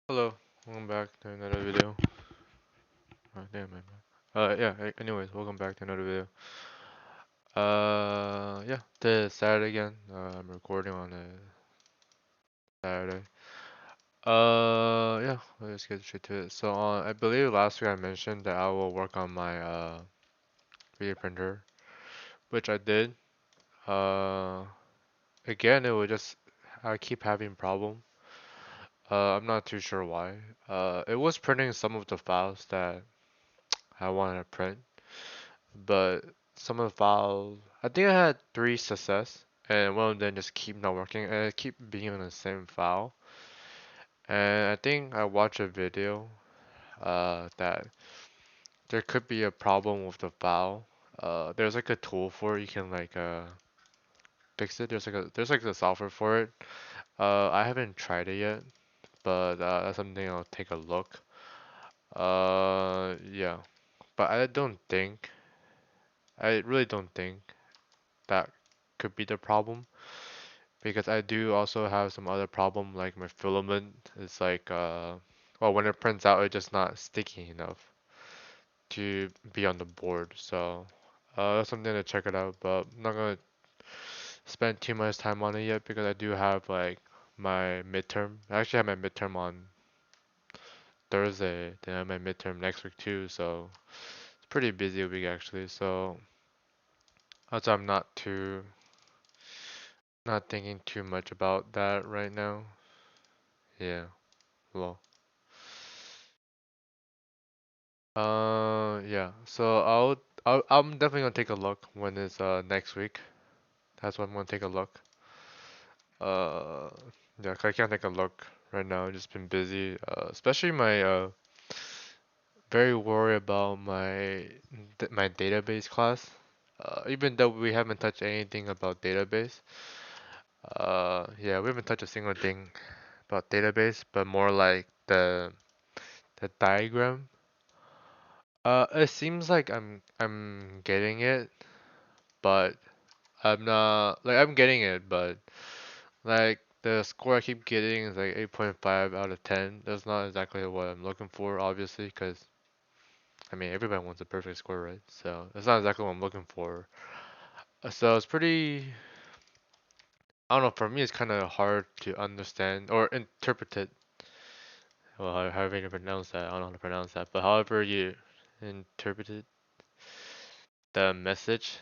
Hello, welcome back to another video. Oh, damn it. Yeah, anyways, welcome back to another video. Yeah, this is Saturday again. I'm recording on a Saturday. Yeah, let's get straight to it. So, I believe last week I mentioned that I will work on my 3D printer, which I did. Uh, Again, it would just, I keep having problem. I'm not too sure why. It was printing some of the files that I wanted to print, but some of the files, I think I had three success, and one of them just keep not working, and it keep being on the same file. And I think I watched a video that there could be a problem with the file. There's like a tool for it. You can like fix it. There's like the software for it. I haven't tried it yet, but that's something I'll take a look. Yeah, but I really don't think that could be the problem. Because I do also have some other problem like my filament is like well, when it prints out it's just not sticky enough to be on the board. So that's something to check it out, but I'm not gonna spend too much time on it yet because I do have like my midterm. I actually have my midterm on Thursday, then I have my midterm next week too, so it's pretty busy week actually. So that's why I'm not thinking too much about that right now. Yeah. Well. Yeah. So I'm definitely gonna take a look when it's next week. That's when I'm gonna take a look. Uh, yeah, 'cause I can't take a look right now. I've just been busy. Especially my very worried about my database class. Even though we haven't touched anything about database. Yeah, we haven't touched a single thing about database, but more like the diagram. It seems like I'm getting it, but I'm getting it, but like the score I keep getting is like 8.5 out of 10. That's not exactly what I'm looking for, obviously, because I mean everybody wants a perfect score, right? So that's not exactly what I'm looking for. So it's pretty, I don't know, for me it's kind of hard to understand or interpret it. Well, however you pronounce that, I don't know how to pronounce that, but however you interpret it, the message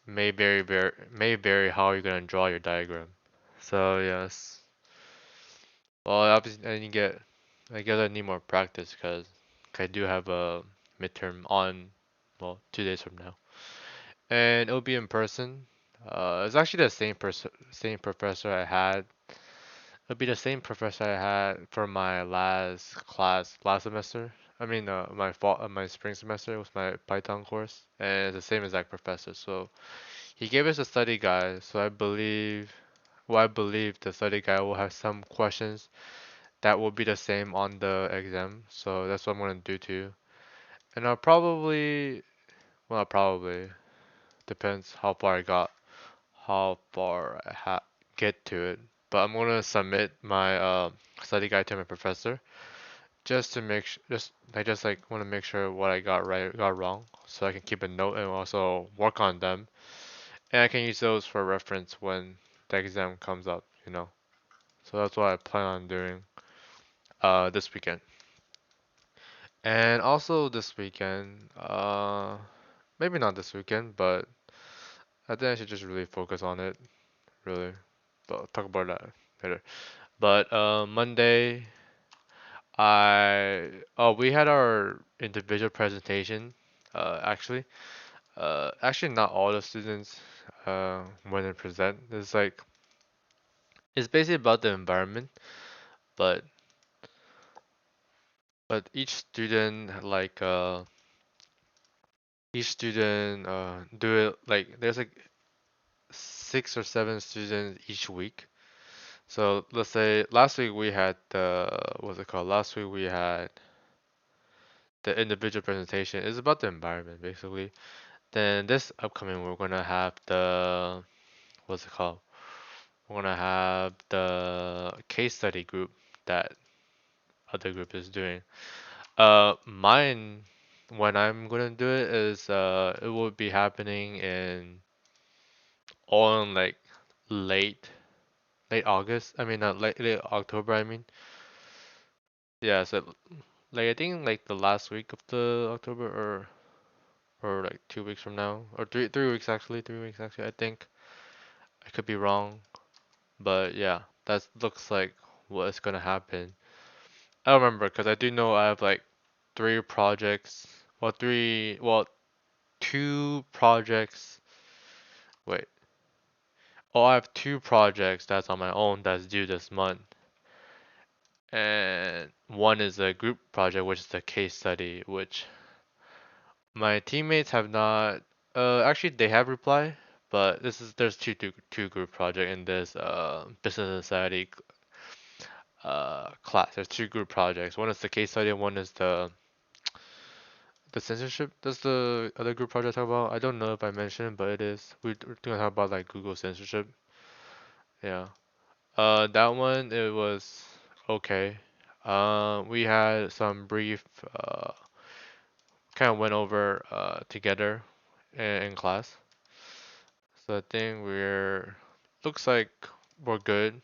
may vary how you're gonna draw your diagram. So yes. Well, obviously, I guess I need more practice because I do have a midterm on, well, 2 days from now, and it'll be in person. It's actually the same professor I had. It'll be the same professor I had for my last class last semester. I mean, my spring semester was my Python course, and it's the same exact professor. So he gave us a study guide. So I believe the study guide will have some questions that will be the same on the exam. So that's what I'm gonna do too. And I'll probably, well, not probably depends how far get to it. But I'm gonna submit my study guide to my professor just to I just like want to make sure what I got right, got wrong, so I can keep a note and also work on them, and I can use those for reference when the exam comes up. So that's what I plan on doing this weekend. And also this weekend, maybe not this weekend, but I think I should just really focus on it, really. But I'll talk about that later. But Monday, we had our individual presentation. Actually, actually not all the students when they present. It's basically about the environment, but each student do it like there's like 6 or 7 students each week. So let's say last week we had what's it called? Last week we had the individual presentation. It's about the environment basically. Then this upcoming we're gonna have the what's it called? We're gonna have the case study group that other group is doing. Mine, when I'm gonna do it is it will be happening in on like late late August. I mean, late October. I mean, yeah. So like I think like the last week of the October or like 2 weeks from now or three weeks actually 3 weeks actually. I think I could be wrong, but yeah, that looks like what's gonna happen. I don't remember because I do know I have like three projects. Well, two projects. Wait. Oh, I have two projects that's on my own that's due this month. And one is a group project, which is a case study, which my teammates have not. Actually, they have replied, but there's two group project in this business society class. There's two group projects. One is the case study, and one is the censorship. Does the other group project talk about? I don't know if I mentioned, but it is. We're gonna talk about like Google censorship. Yeah. That one it was okay. We had some brief kind of went over together in class. So I think we're looks like we're good.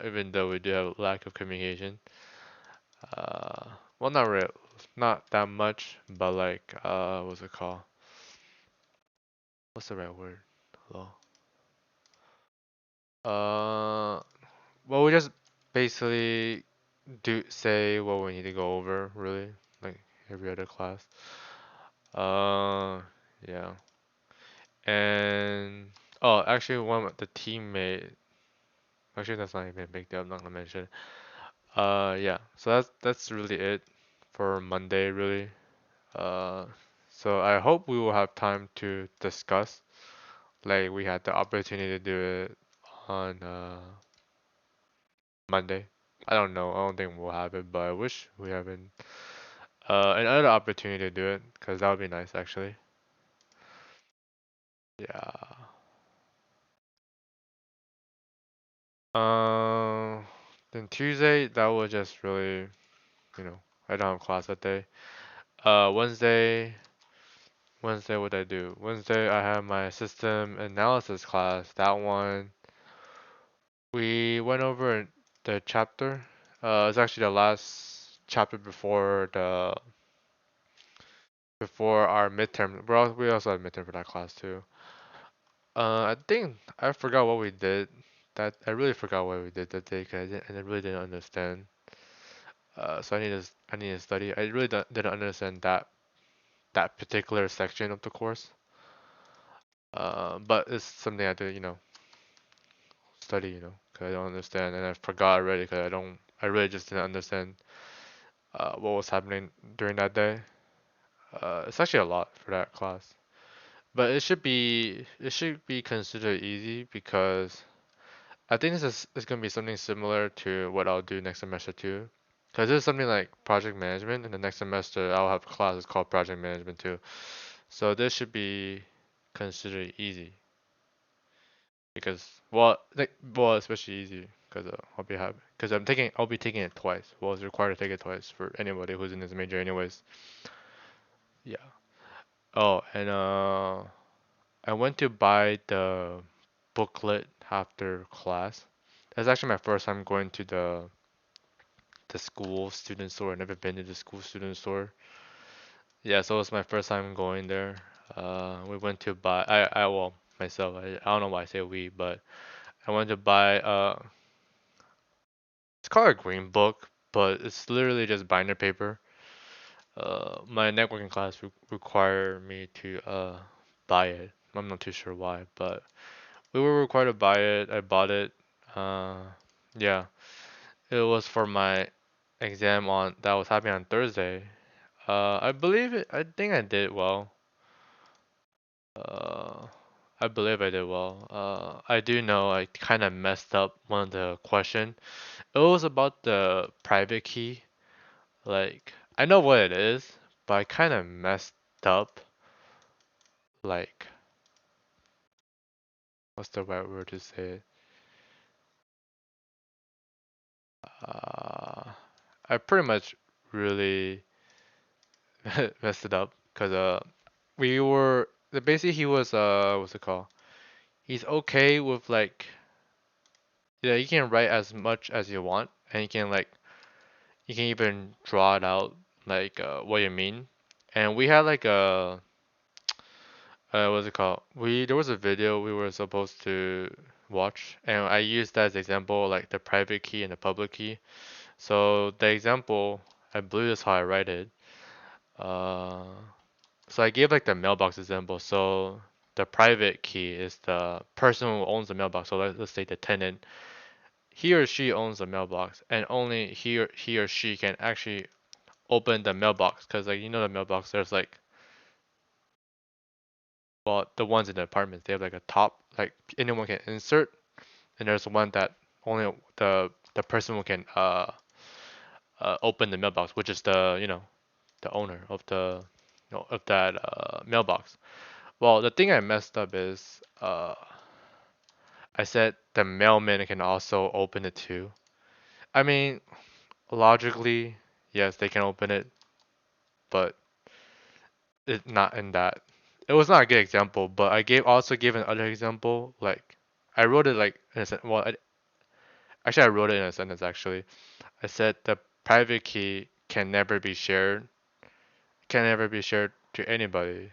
Even though we do have lack of communication. Uh, well, not real, not that much, but like what's it called? What's the right word? Hello. Uh, well, we just basically do say what we need to go over, really, like every other class. Uh, yeah. And oh, actually, one of the teammate. Actually, that's not even a big deal. I'm not gonna mention. Yeah. So that's really it for Monday, really. Uh, so I hope we will have time to discuss. Like we had the opportunity to do it on Monday. I don't know. I don't think we'll have it, but I wish we have it. Another opportunity to do it, because that would be nice, actually. Yeah. Um, then Tuesday, that was just really, you know, I don't have class that day. Wednesday, what did I do? Wednesday, I have my system analysis class. That one, we went over the chapter. It's actually the last chapter before our midterm. We also had midterm for that class too. I think I forgot what we did. That I really forgot what we did that day because I really didn't understand. So I need to study. I really didn't understand that particular section of the course. But it's something I had to study because I don't understand and I forgot already because I really just didn't understand what was happening during that day. It's actually a lot for that class, but it should be considered easy because I think this is gonna be something similar to what I'll do next semester too. Because this is something like project management, and the next semester I'll have classes called project management too. So this should be considered easy because especially easy because I'll be taking it twice. Well, it's required to take it twice for anybody who's in this major anyways. Yeah. Oh, and I went to buy the booklet after class. That's actually my first time going to the school student store. I've never been to the school student store. Yeah, so it was my first time going there. We went to buy well myself. I don't know why I say we, but I went to buy it's called a green book, but it's literally just binder paper. My networking class require me to buy it. I'm not too sure why, but we were required to buy it. I bought it. Uh, yeah, it was for my exam on that was happening on Thursday. I believe it. I think I did well. Uh, I believe I did well. I do know I kind of messed up one of the question. It was about the private key. Like, I know what it is, but I kind of messed up. Like, what's the right word to say it? Uh, I pretty much really messed it up because we were basically he was what's it called? He's okay with like yeah you can write as much as you want and you can even draw it out like what you mean. And we had like a what's it called? We there was a video we were supposed to watch, and I used that as example, like the private key and the public key. So the example, I believe that's how I write it. Uh, so I gave like the mailbox example. So the private key is the person who owns the mailbox. So let's say the tenant, he or she owns the mailbox, and only he or she can actually open the mailbox. Cause like you know the mailbox, there's like well the ones in the apartments, they have like a top, like anyone can insert, and there's one that only the person who can open the mailbox, which is the the owner of the of that mailbox. Well, the thing I messed up is I said the mailman can also open it too. I mean, logically, yes, they can open it, but it's not in that. It was not a good example, but I also gave another example. Like I wrote it like in a sentence. Well, actually, I wrote it in a sentence. Actually, I said the private key can never be shared to anybody,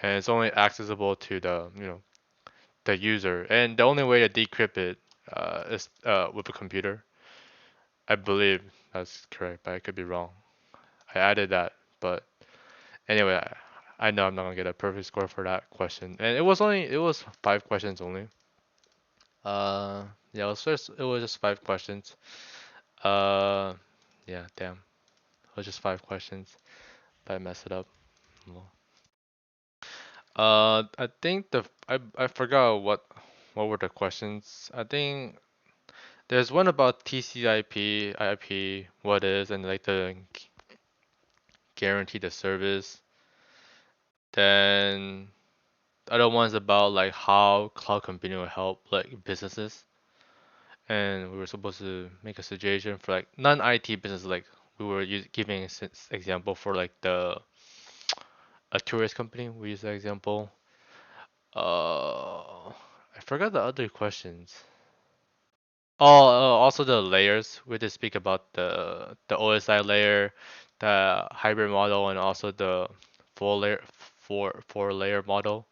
and it's only accessible to the the user. And the only way to decrypt it is with a computer. I believe that's correct, but I could be wrong. I added that, but anyway, I know I'm not gonna get a perfect score for that question. And it was 5 questions only. Uh, yeah, it was just 5 questions. Uh, yeah, damn, it was just 5 questions. But I messed it up. Well, I think I forgot what were the questions. I think there's one about TCP, IP, what is, and like the guarantee the service. Then other ones about like how cloud computing will help like businesses. And we were supposed to make a suggestion for like non-IT business, like we were giving example for like the a tourist company. We use that example. I forgot the other questions. Oh, also the layers. We did speak about the OSI layer, the hybrid model, and also the four layer model.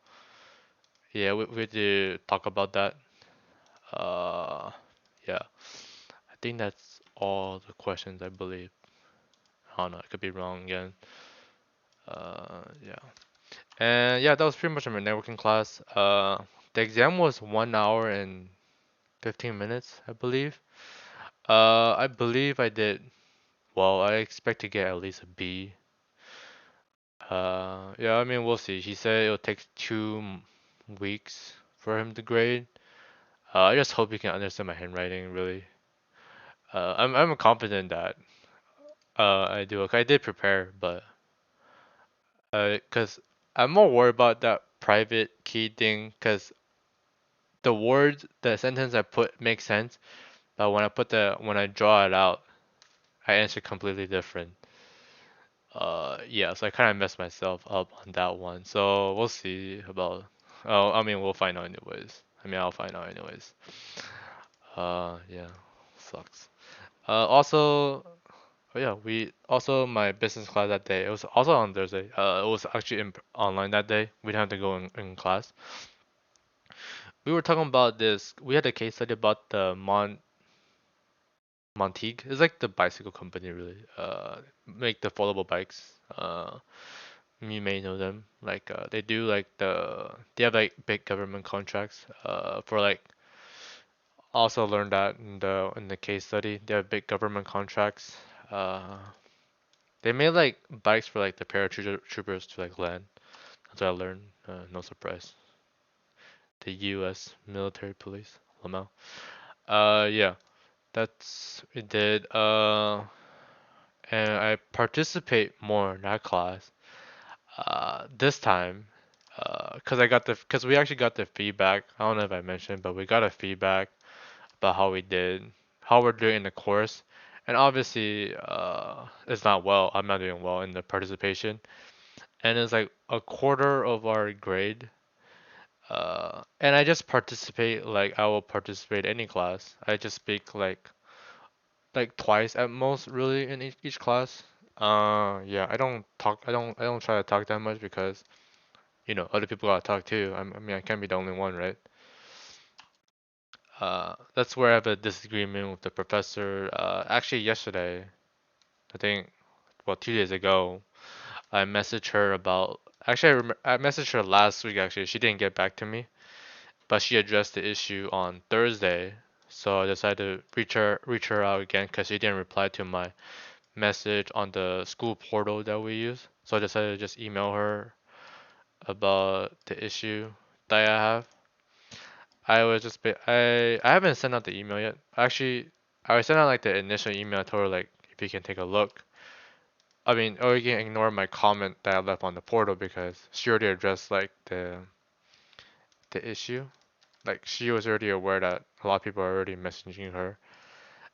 Yeah, we did talk about that. Uh, yeah, I think that's all the questions I believe. I don't know, I could be wrong again. Yeah, and yeah, that was pretty much my networking class. The exam was 1 hour and 15 minutes, I believe. I believe I did well. I expect to get at least a B. Yeah, I mean, we'll see. He said it'll take 2 weeks for him to grade. I just hope he can understand my handwriting, really. I'm confident that I do okay. I did prepare, but cause I'm more worried about that private key thing, cause the sentence I put makes sense, but when I draw it out, I answer completely different. Yeah, so I kind of messed myself up on that one. So we'll see about. Oh, I mean, we'll find out anyways. I mean, I'll find out anyways. Yeah, sucks. Also, oh yeah, we also my business class that day. It was also on Thursday. It was actually online that day. We didn't have to go in class. We were talking about this. We had a case study about the Montigue. It's like the bicycle company, really. Make the foldable bikes. You may know them. Like they do like they have like big government contracts. For like also learned that in the case study. They have big government contracts. Uh, they made like bikes for like the paratroopers to like land. That's what I learned. No surprise. The U.S. military police. Lamau. Yeah, that's we did. And I participate more in that class. This time, because we actually got the feedback. I don't know if I mentioned, but we got a feedback about how we're doing in the course, and obviously, it's not well. I'm not doing well in the participation, and it's like a quarter of our grade. And I just participate like I will participate any class. I just speak like twice at most, really, in each class. Yeah, I don't talk. I don't try to talk that much because other people gotta talk too. I mean, I can't be the only one, right? That's where I have a disagreement with the professor. Actually, yesterday, I think, well, 2 days ago, I messaged her about. Actually, I messaged her last week. Actually, she didn't get back to me, but she addressed the issue on Thursday. So I decided to reach her out again because she didn't reply to my message on the school portal that we use. So I decided to just email her about the issue that I have. I haven't sent out the email yet. Actually, I sent out like the initial email. I told her like if you can take a look. I mean, or you can ignore my comment that I left on the portal because she already addressed like the issue. Like she was already aware that a lot of people are already messaging her.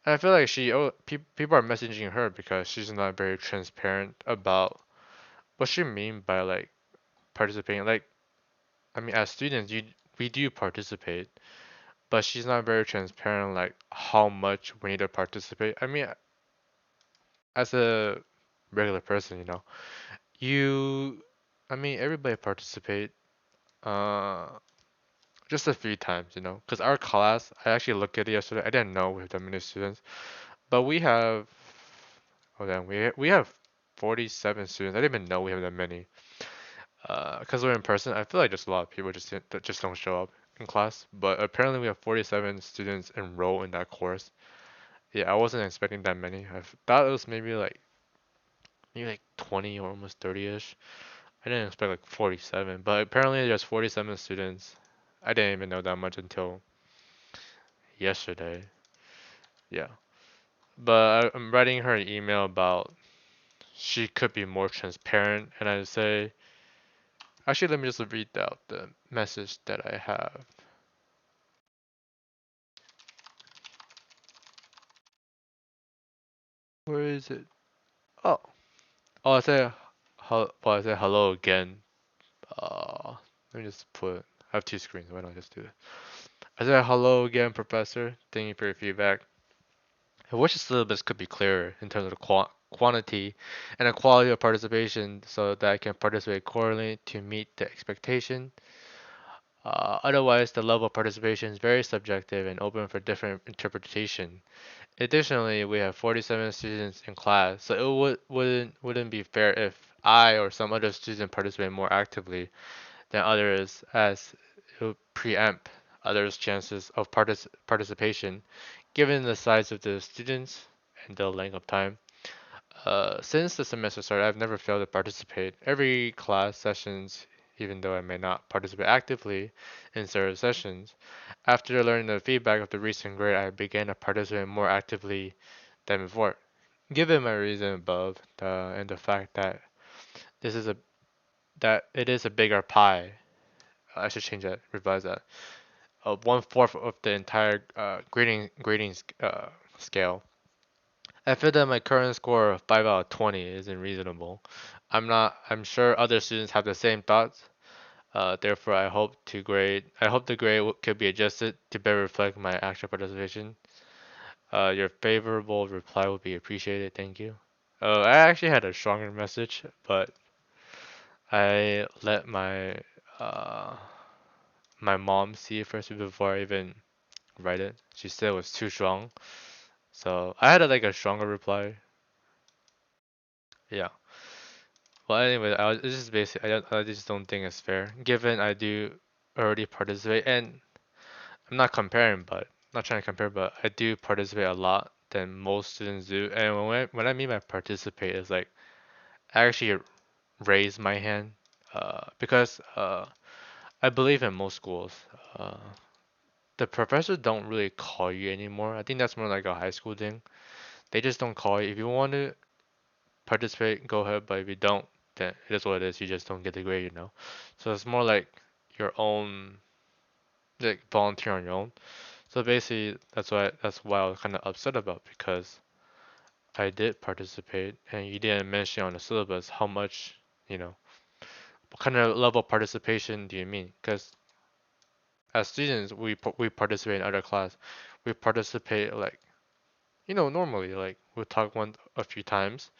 And I feel like people are messaging her because she's not very transparent about what she mean by like participating. Like I mean, as students, we do participate, but she's not very transparent like how much we need to participate. I mean, as a regular person, you, I mean, everybody participate, uh, just a few times, because our class, I actually looked at it yesterday. I didn't know we have that many students, but we have, hold on, we have 47 students. I didn't even know we have that many. Because we're in person, I feel like just a lot of people that just don't show up in class. But apparently, we have 47 students enrolled in that course. Yeah, I wasn't expecting that many. I thought it was maybe like 20 or almost 30-ish. I didn't expect like 47, but apparently there's 47 students. I didn't even know that much until yesterday. Yeah, but I'm writing her an email about she could be more transparent, and I say, actually, let me just read out the message that I have. Where is it? Oh, oh, I say hello again. Let me just I have two screens. Why don't I just do it? I said hello again, Professor. Thank you for your feedback. I wish the syllabus could be clearer in terms of the quantity and the quality of participation so that I can participate accordingly to meet the expectation. Otherwise, the level of participation is very subjective and open for different interpretation. Additionally, we have 47 students in class, so it wouldn't be fair if I or some other student participate more actively than others, as it would preempt others' chances of participation, given the size of the students and the length of time. Since the semester started, I've never failed to participate. Every class sessions, even though I may not participate actively in certain sessions. After learning the feedback of the recent grade, I began to participate more actively than before. Given my reason above, and the fact that this is a that it is a bigger pie, I should change that, revise that. 1/4 of the entire grading scale. I feel that my current score of 5 out of 20 isn't reasonable. I'm sure other students have the same thoughts. Therefore, I hope the grade could be adjusted to better reflect my actual participation. Your favorable reply would be appreciated. Thank you. I actually had a stronger message, but I let uh, my mom see it first before I even write it. She said it was too strong, so I had like a stronger reply. Yeah. Well, anyway, it's just basic. I just don't think it's fair, given I do already participate, and I'm not comparing, but not trying to compare, but I do participate a lot than most students do. And when I mean by participate, is like I actually raise my hand, because I believe in most schools, uh, the professors don't really call you anymore. I think that's more like a high school thing. They just don't call you. If you want to participate, go ahead, but if you don't, then it is what it is. You just don't get the grade. So it's more like your own, like volunteer on your own. So basically, that's why I was kind of upset about because I did participate, and you didn't mention on the syllabus how much, you know, what kind of level of participation do you mean? Because as students, we participate in other class. We participate like, normally, like we'll talk a few times,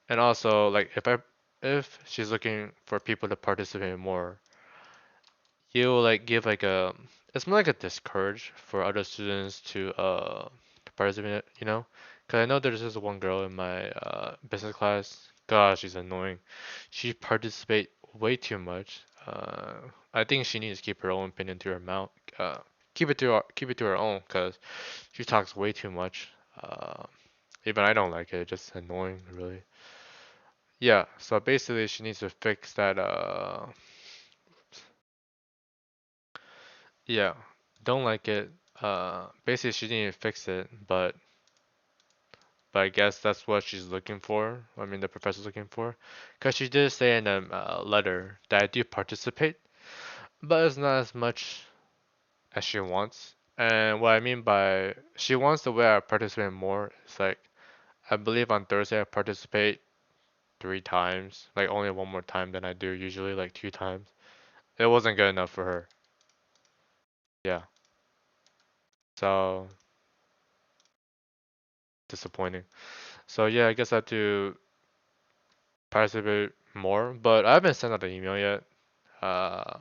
and also like if she's looking for people to participate more, you'll like give like a it's more like a discourage for other students to participate, you know? Because I know there's this one girl in my business class. Gosh, she's annoying. She participate way too much. I think she needs to keep her own opinion to her mouth. Keep it to her own, cause she talks way too much. Even I don't like it. It's just annoying, really. Yeah. So basically, she needs to fix that. Yeah, don't like it. Basically, she didn't fix it, but I guess that's what she's looking for. I mean, the professor's looking for, because she did say in a letter that I do participate, but it's not as much as she wants. And what I mean by she wants the way I participate more, it's like I believe on Thursday I participate 3 times, like only one more time than I do usually, like 2 times. It wasn't good enough for her. Yeah, so disappointing. So yeah, I guess I have to participate more, but I haven't sent out the email yet. Uh,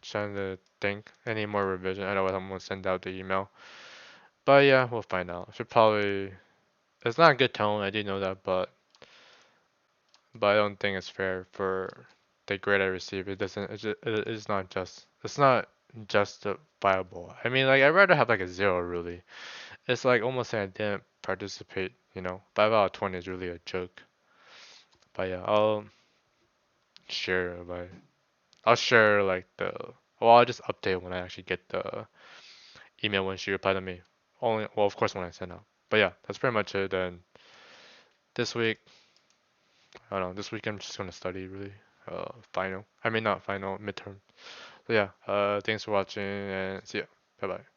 Trying to think any more revision. I know I'm gonna send out the email, but yeah, we'll find out. Should probably. It's not a good tone. I do know that, but I don't think it's fair for the grade I receive. It doesn't. It's not just. It's not justifiable. I mean, like I'd rather have like a zero. Really, it's like almost saying I didn't participate. 5 out of 20 is really a joke. But yeah, share my I'll share like I'll just update when I actually get the email when she replied to me. Well, of course when I send out. But yeah, that's pretty much it. And this week, I don't know. This week I'm just gonna study really. Final. I mean not final, midterm. So yeah. Thanks for watching and see ya. Bye bye.